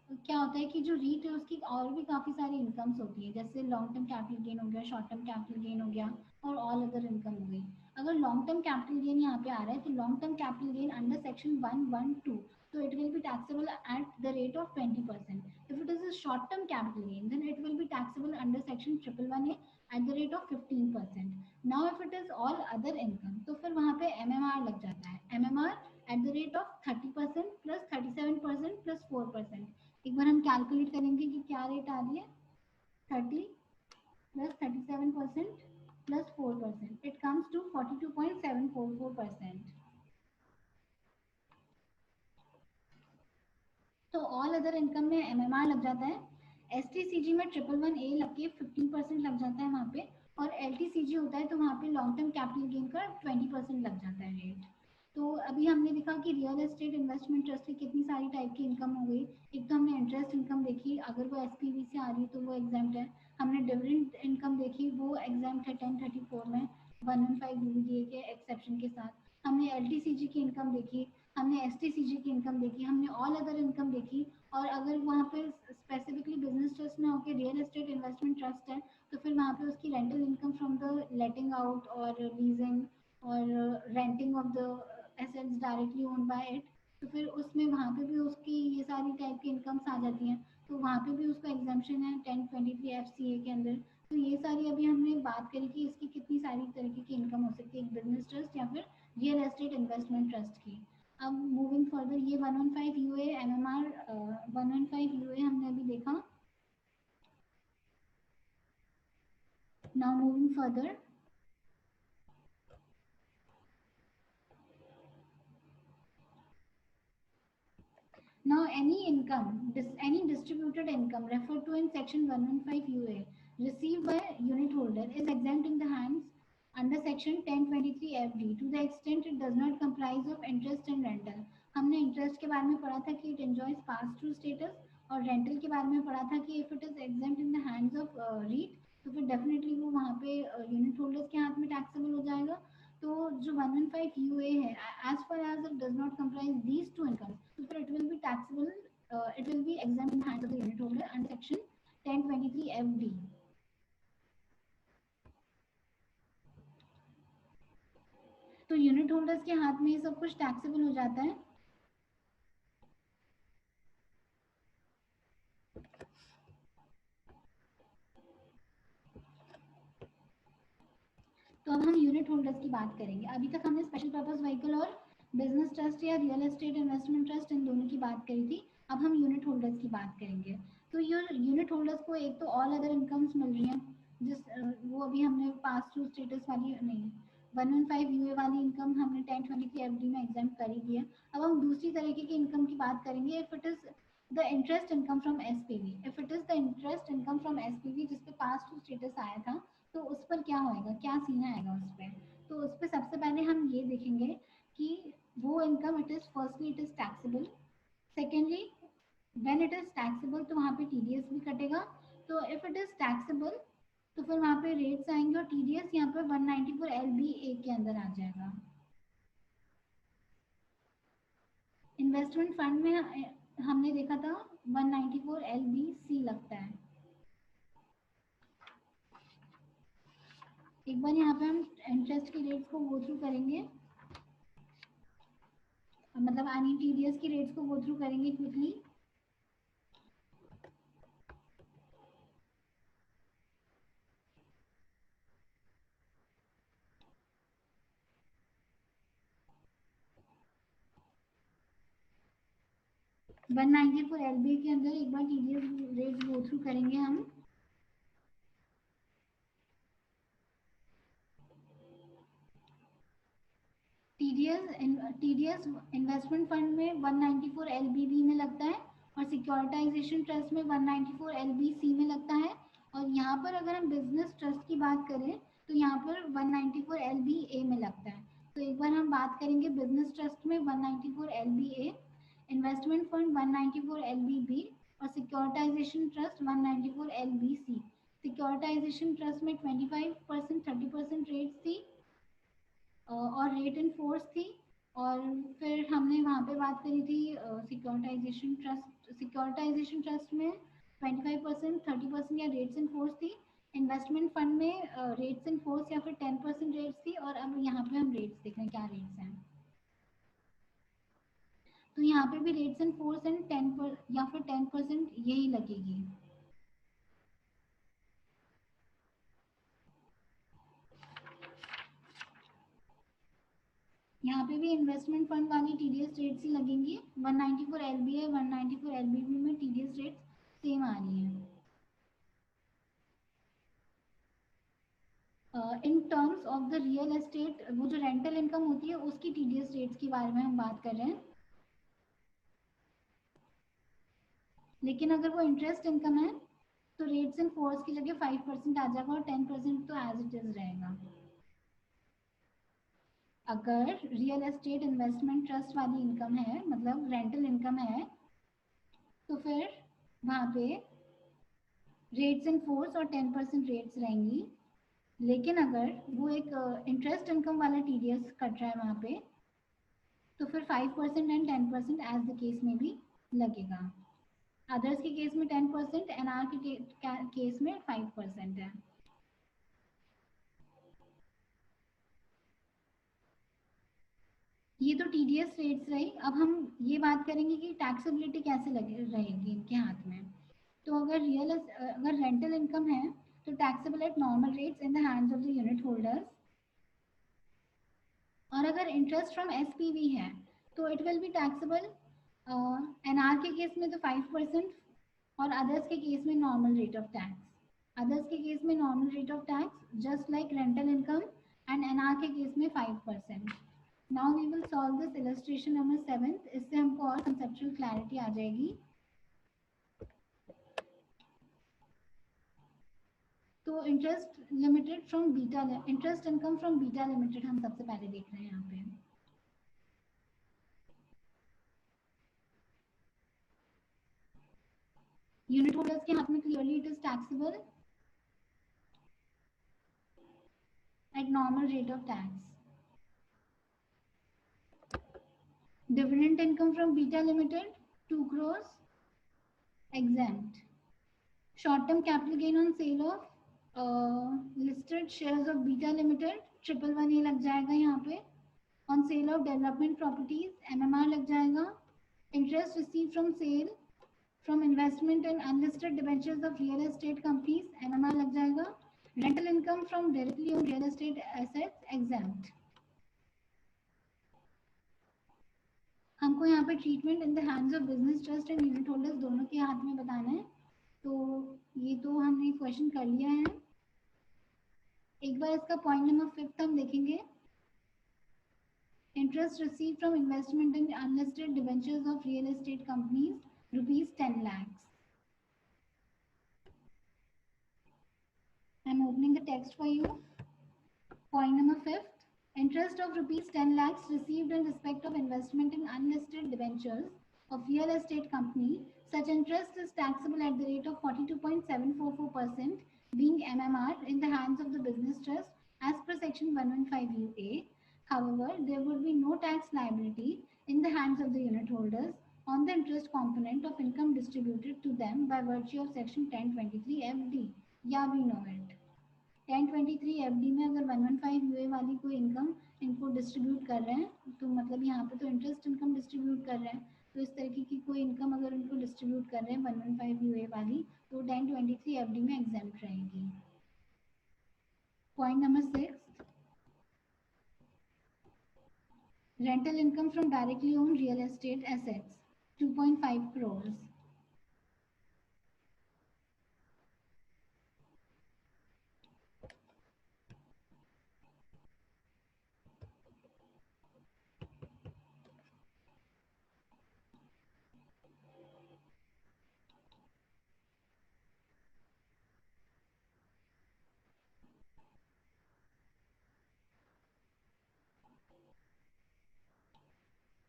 क्या होता है कि जो रीट है उसकी और भी काफ़ी सारी इनकम्स होती है, जैसे लॉन्ग टर्म कैपिटल गेन हो गया, शॉर्ट टर्म कैपिटल गेन हो गया, और ऑल अदर इनकम हो गई। अगर लॉन्ग टर्म कैपिटल गेन यहाँ पे आ रहा है तो long term capital gain under section 112, so it will be taxable at the rate of 20%. If it is a short term capital gain, then it will be taxable under section 111A at the rate of 15%. Now if it is all other income, तो फिर वहाँ पे MMR लग जाता है, MMR at the rate of 30% plus 37% plus 4%। एक बार हम calculate करेंगे कि क्या रेट आ रही है, 30 plus 37% plus 4%, it comes to 42.744%। तो ऑल अदर इनकम में एमएमआर लग जाता है, एसटीसीजी में 111A लग के 15% लग जाता है वहाँ पे, और एलटीसीजी होता है तो वहाँ पे लॉन्ग टर्म कैपिटल गेन का 20% लग जाता है रेट। तो अभी हमने देखा कि रियल एस्टेट इन्वेस्टमेंट ट्रस्ट की कितनी सारी टाइप की इनकम हो गई। एक तो हमने इंटरेस्ट इनकम देखी, अगर वो एसपीवी से आ रही है तो वो एग्जाम्प्ट है। हमने डिविडेंड इनकम देखी, वो एग्जाम्प्ट है 1034 में 115 बीबीडीए के एक्सेप्शन के साथ। हमने एलटीसीजी की इनकम देखी, हमने एसटीसीजी की इनकम देखी, हमने ऑल अदर इनकम देखी। और अगर वहाँ पे स्पेसिफिकली बिजनेस ट्रस्ट में होकर रियल एस्टेट इन्वेस्टमेंट ट्रस्ट है तो फिर वहाँ पे उसकी rental income from the letting out और लीजिंग और renting of the assets directly own by it, तो फिर उसमें वहाँ पे भी उसकी ये सारी टाइप की इनकम्स आ जाती हैं, तो वहाँ पे भी उसका एग्जाम्पशन है 1023 FCA के अंदर। तो ये सारी अभी हमने बात करी कि इसकी कितनी सारी तरीके की इनकम हो सकती है एक बिजनेस ट्रस्ट या फिर रियल एस्टेट इन्वेस्टमेंट ट्रस्ट की। अब मूविंग फर्दर, ये 115 यूए एमएमआर 115 यूए हमने अभी देखा। Now moving further, now any distributed income referred to in section 115 UA received by unit holder is exempt in the hands under section 1023 FD to the extent it does not comprise of interest and rental. हमने interest के बारे में पढ़ा था कि it enjoys pass through status, और rental के बारे में पढ़ा था कि if it is exempt in the hands of REIT तो फिर डेफिनेटली वो वहाँ पे यूनिट होल्डर्स के हाथ में टैक्सेबल हो जाएगा. तो जो 115 यूए है, as far as it does not comprise these two income, तो फिर it will be taxable, it will be exempt in hands of the unit holder under section 1023 FD. तो यूनिट होल्डर्स के हाथ में ये सब कुछ टैक्सेबल हो जाता है. तो अब हम यूनिट होल्डर्स की बात करेंगे. अभी तक हमने स्पेशल पर्पस व्हीकल और बिजनेस ट्रस्ट या real estate investment trust in दोनों की बात करी थी. अब हम यूनिट होल्डर्स की बात करेंगे. तो ये यूनिट होल्डर्स को एक तो ऑल अदर इनकम्स मिल रही हैं, वो अभी हमने पास थ्रू स्टेटस वाली नहीं, 115 यूए वाली इनकम हमने 1023 एफडी में एग्जाम करी दी है. अब हम दूसरी तरीके की इनकम की बात करेंगे. If it is the interest income from SPV, if it is the interest income from SPV जिसपे पास थ्रू स्टेटस आया था, तो उस पर क्या होएगा, क्या सीन आएगा उस पर. तो उस पर सबसे पहले हम ये देखेंगे कि वो income it is firstly it is taxable, secondly when it is taxable तो वहाँ पे टीडीएस भी कटेगा. तो इफ इट इज टैक्सेबल तो फिर वहाँ पे रेट्स आएंगे और टीडीएस यहाँ पे 194 LBA के अंदर आ जाएगा. इन्वेस्टमेंट फंड में हमने देखा था 194 LBC लगता है. एक बार यहाँ पे हम इंटरेस्ट के रेट्स को गो थ्रू करेंगे, मतलब एनी टीडीएस की रेट्स को गो थ्रू करेंगे क्विकली. वन 194 LBA के अंदर एक बार टीडीएस रेट गो थ्रू करेंगे हम. टीडीएस इन्वेस्टमेंट फंड में 194 LBB में लगता है और सिक्योरिटाइजेशन ट्रस्ट में 194 LBC में लगता है. और यहाँ पर अगर हम बिजनेस ट्रस्ट की बात करें तो यहाँ पर 194 LBA में लगता है. तो एक बार हम बात करेंगे बिजनेस ट्रस्ट में 194 LBA, इन्वेस्टमेंट फंड 194 LBB और securitisation trust 194 LBC. Securitisation trust में 25% 30% रेट थी और रेट इन फोर्स थी. और फिर हमने वहाँ पे बात करी थी सिक्योरिटाइजेशन ट्रस्ट में 25% 30% या रेट्स इन फोर्स थी. इन्वेस्टमेंट फंड में रेट्स इन फोर्स या फिर 10% रेट्स थी. और अब यहाँ पे हम रेट्स देख रहे हैं क्या रेट्स हैं. तो यहाँ पे भी रेट्स इन फोर्स एंड 10 या फिर 10% यही लगेगी. यहाँ पे भी इन्वेस्टमेंट फंड वाली टीडीएस रेट्स ही लगेंगी. 194 LBA 194 LBB में टीडीएस रेट्स सेम आ रही हैं. In terms of the real estate, वो जो रेंटल इनकम होती है उसकी टीडीएस रेट्स के बारे में हम बात कर रहे हैं. लेकिन अगर वो इंटरेस्ट इनकम है तो रेट्स इन फोर्स की जगह 5% आ जाएगा और 10% तो एज इट इज रहेगा. अगर रियल एस्टेट इन्वेस्टमेंट ट्रस्ट वाली इनकम है, मतलब रेंटल इनकम है, तो फिर वहाँ पे रेट्स इन फोर्स और 10% रेट्स रहेंगी. लेकिन अगर वो एक इंटरेस्ट इनकम वाला टीडीएस कट रहा है वहाँ पे, तो फिर 5% एंड 10% एज द केस में भी लगेगा. अदर्स के केस में 10%, एनआर के केस में 5% है. ये तो टीडीएस रेट्स रही. अब हम ये बात करेंगे कि टैक्सेबिलिटी कैसे लगे रहेगी इनके हाथ में. तो अगर रेंटल इनकम है तो taxable at normal rates in the hands of the unit holders. और अगर इंटरेस्ट फ्रॉम एसपीवी है तो it will be taxable NR के केस में तो 5% और अदर्स के केस में normal rate of tax. Others के केस में normal rate of tax just like rental income and NR के केस में 5%. Now we will solve this illustration number 7. इससे हमको और कंसेप्चुअल क्लैरिटी आ जाएगी. तो तो interest limited from beta, interest income from beta limited हम सबसे पहले देख रहे हैं यहाँ पे। यूनिट होल्डर्स के हाथ में clearly it is taxable at normal rate of tax. Dividend income from Beta Limited 2 crores exempt. Short term capital gain on sale of listed shares of Beta Limited 111 ये लग जाएगा यहाँ पे. On sale of development properties MMR लग जाएगा. Interest received from sale from investment in unlisted debentures of real estate companies MMR लग जाएगा. Rental income from directly owned real estate assets exempt. हमको यहाँ पे treatment in the hands of business trust and unit holders दोनों के हाथ में बताना है. तो ये तो हमने क्वेश्चन कर लिया है. एक बार इसका पॉइंट नंबर 5 हम देखेंगे. Interest receive from investment in unlisted debentures of real estate companies ₹10 lakhs. I am opening the text for you. Point number 5. Interest of ₹10 lakhs received in respect of investment in unlisted debentures of real estate company. Such interest is taxable at the rate of 42.744% being MMR in the hands of the business trust as per section 115UA. However, there would be no tax liability in the hands of the unit holders on the interest component of income distributed to them by virtue of section 1023 FD. Yeah, we know it. 1023 FD में अगर 115 UA वाली कोई income इनको distribute कर रहे हैं तो मतलब यहाँ पे तो इंटरेस्ट इनकम डिस्ट्रीब्यूट कर रहे हैं. तो इस तरीके की कोई इनकम अगर उनको डिस्ट्रीब्यूट कर रहे हैं 115 UA वाली तो 1023 FD में एग्जेम्प्ट रहेगी. Point number 6. Rental income from directly own real estate assets 2.5 crores.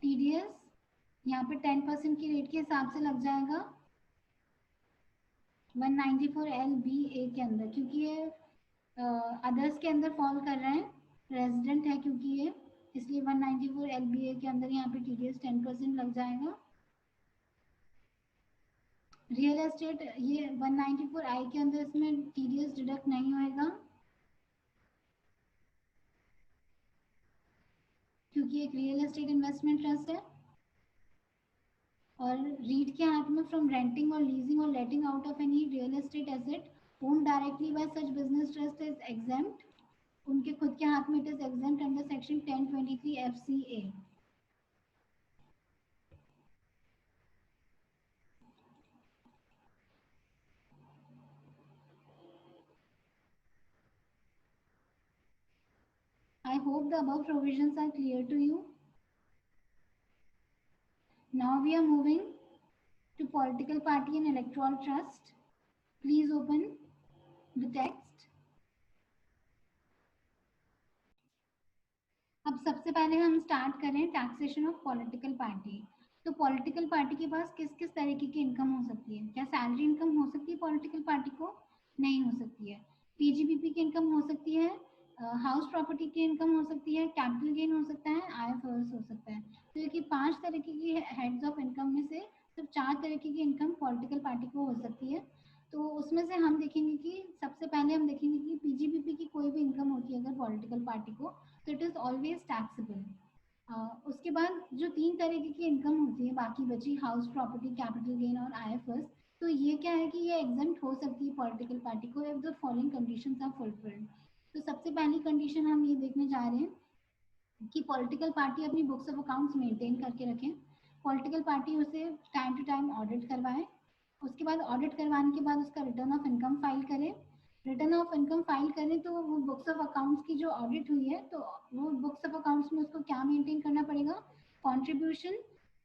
TDS यहाँ पे 10% की रेट के हिसाब से लग जाएगा 194 LBA के अंदर, क्योंकि ये अदर्स के अंदर फॉल कर रहे हैं. रेजिडेंट है क्योंकि ये, इसलिए 194 LBA के अंदर यहाँ पे TDS 10% लग जाएगा. रियल एस्टेट ये 194 I के अंदर इसमें TDS डिडक्ट नहीं होएगा क्योंकि एक रियल एस्टेट इन्वेस्टमेंट ट्रस्ट है. और रीड के हाथ में फ्रॉम रेंटिंग और लीजिंग और लेटिंग out of any real estate asset owned directly by such business trust is exempt. उनके खुद के हाथ में it is exempt under section 1023 FCA. I hope the above provisions are clear to you. Now we are moving to political party and electoral trust. Please open the text. अब सबसे पहले हम start करें टैक्सेशन ऑफ पॉलिटिकल पार्टी. तो political party के पास किस किस तरीके की इनकम हो सकती है? क्या सैलरी इनकम हो सकती है पॉलिटिकल पार्टी को? नहीं हो सकती है. PGBP की इनकम हो सकती है, हाउस प्रॉपर्टी की इनकम हो सकती है, कैपिटल गेन हो सकता है, IFRS हो सकता है. तो ये 5 तरीके की हेड्स ऑफ इनकम में से सिर्फ 4 तरीके की इनकम पॉलिटिकल पार्टी को हो सकती है. तो उसमें से हम देखेंगे कि सबसे पहले हम देखेंगे कि PGBP की कोई भी इनकम होती है अगर पॉलिटिकल पार्टी को तो इट इज़ ऑलवेज टैक्सेबल. उसके बाद जो 3 तरीके की इनकम होती है बाकी बची, हाउस प्रॉपर्टी, कैपिटल गेन और IFRS, तो ये क्या है कि ये एग्जेम्प्ट हो सकती है पॉलिटिकल पार्टी को if the following conditions are fulfilled. तो सबसे पहली कंडीशन हम ये देखने जा रहे हैं कि पॉलिटिकल पार्टी अपनी बुक्स ऑफ अकाउंट्स मेंटेन करके रखें. पॉलिटिकल पार्टी उसे टाइम टू टाइम ऑडिट करवाए. उसके बाद ऑडिट करवाने के बाद उसका रिटर्न ऑफ इनकम फाइल करें. रिटर्न ऑफ इनकम फाइल करें तो वो बुक्स ऑफ अकाउंट्स की जो ऑडिट हुई है तो वो बुक्स ऑफ अकाउंट्स में उसको क्या मेंटेन करना पड़ेगा? कंट्रीब्यूशन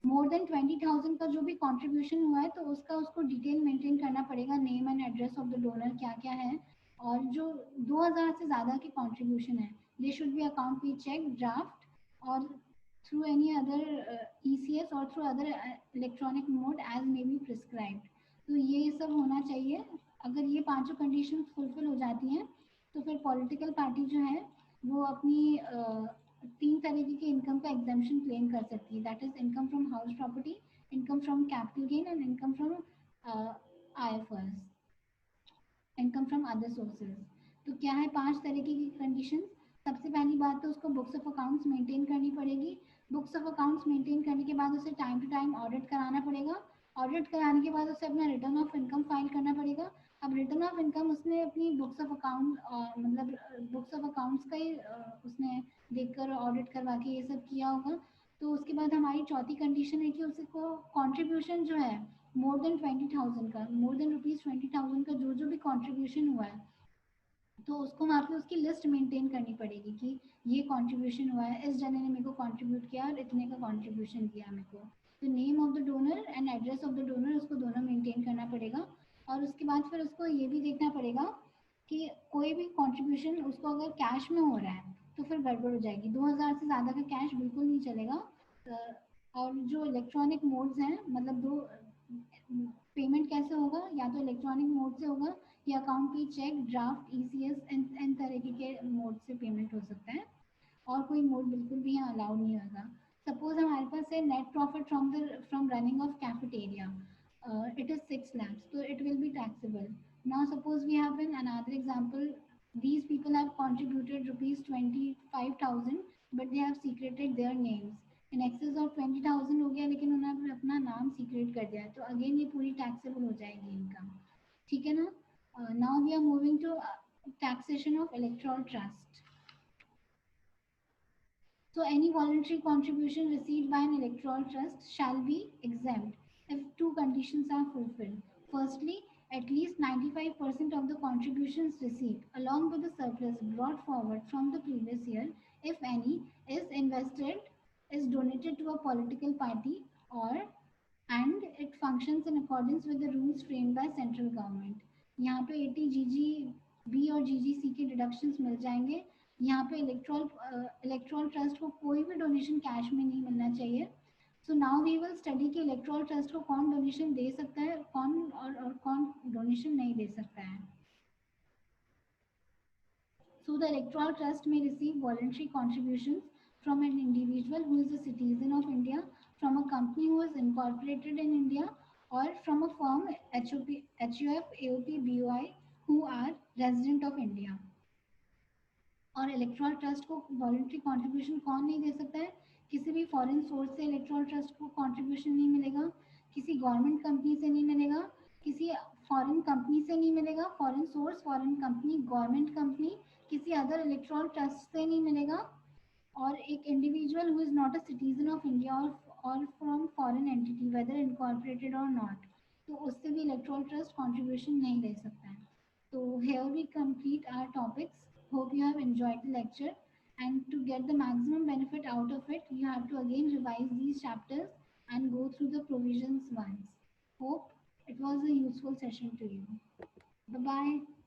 मोर देन 20,000 का जो भी कंट्रीब्यूशन हुआ है तो उसका उसको डिटेल मेंटेन करना पड़ेगा. Name and address of the donor क्या क्या है, और जो 2000 से ज़्यादा के कंट्रीब्यूशन है, they should be account payee cheque draft और थ्रू एनी अदर ECS और through other electronic mode as may be prescribed. तो ये सब होना चाहिए। अगर ये पांचों कंडीशन फुलफिल हो जाती हैं तो फिर पॉलिटिकल पार्टी जो है वो अपनी तीन तरीके के इनकम का एग्जाम्पशन क्लेम कर सकती है, that is income from house property, income from capital gain and income from IFRS, income from other sources. तो क्या है पांच तरीके की कंडीशन। सबसे पहली बात तो उसको बुक्स ऑफ अकाउंट्स मेंटेन करनी पड़ेगी। बुक्स ऑफ अकाउंट्स मेंटेन करने के बाद उसे टाइम टू टाइम ऑडिट कराना पड़ेगा। ऑडिट कराने के बाद उसे अपना रिटर्न ऑफ इनकम फाइल करना पड़ेगा। अब रिटर्न ऑफ इनकम उसने अपनी बुक्स ऑफ अकाउंट मतलब बुक्स ऑफ अकाउंट्स का ही उसने देखकर ऑडिट करवा के ये सब किया होगा। तो उसके बाद हमारी चौथी कंडीशन है कि उसको कंट्रीब्यूशन जो है मोर देन 20,000 का, मोर देन ₹20,000 का जो जो भी कंट्रीब्यूशन हुआ है तो उसको वहाँ पे उसकी लिस्ट मेंटेन करनी पड़ेगी कि ये कंट्रीब्यूशन हुआ है, इस जने ने मेरे को कंट्रीब्यूट किया और इतने का कंट्रीब्यूशन किया मेरे को। तो name of the donor and address of the donor उसको दोनों मेंटेन करना पड़ेगा। और उसके बाद फिर उसको ये भी देखना पड़ेगा कि कोई भी कंट्रीब्यूशन उसको अगर कैश में हो रहा है तो फिर गड़बड़ हो जाएगी। 2000 से ज़्यादा का कैश बिल्कुल नहीं चलेगा। और जो इलेक्ट्रॉनिक मोड्स हैं मतलब दो पेमेंट कैसे होगा, या तो इलेक्ट्रॉनिक मोड से होगा या अकाउंट पे चेक ड्राफ्ट ECS इन तरीके के मोड से पेमेंट हो सकता है। और कोई मोड बिल्कुल भी यहाँ अलाउड नहीं होगा। सपोज हमारे पास है net profit from running of cafeteria, it is 6 lakhs, so it will be taxable. Now suppose we have another example, these people have contributed rupees 25,000 but they have secreted their names in excess of 20,000 हो गया लेकिन उन्होंने अपना नाम secret कर दिया है, तो अगेन ये पूरी टैक्सेबल हो जाएगी इनकम। ठीक है ना। Now we are moving to taxation of electoral trust. So any voluntary contribution received by an electoral trust shall be exempt if two conditions are fulfilled. Firstly, at least 95% of the contributions received along with the surplus brought forward from the previous year, if any, is invested, is donated to a political party or and it functions in accordance with the rules framed by central government. यहाँ पे 80 GGB और GGC के deductions मिल जाएंगे। यहाँ पे Electral trust को कोई भी डोनेशन कैश में नहीं मिलना चाहिए। So now we will study कि इलेक्ट्रॉल ट्रस्ट को कौन डोनेशन दे सकता है और कौन डोनेशन नहीं दे सकता है। So the electoral trust may receive voluntary contributions from an individual who is a citizen of India, from a company who is incorporated in India, or from a firm HUF, AOP, BOI who are resident of India. और Electral trust को voluntary contribution कौन नहीं दे सकता है, किसी भी foreign source से Electral trust को कंट्रीब्यूशन नहीं मिलेगा, किसी गवर्नमेंट कंपनी से नहीं मिलेगा, किसी फॉरेन कंपनी से नहीं मिलेगा, foreign source, foreign company, government company, किसी अदर इलेक्ट्रॉल ट्रस्ट से नहीं मिलेगा, और एक individual who is not a citizen of India और from foreign entity whether incorporated और नॉट, तो उससे भी इलेक्ट्रॉल ट्रस्ट कंट्रीब्यूशन नहीं दे सकता है। So here we complete our topics. Hope you have enjoyed the lecture. And to get the maximum benefit out of it, you have to again revise these chapters and go through the provisions once. Hope it was a useful session to you. Bye bye.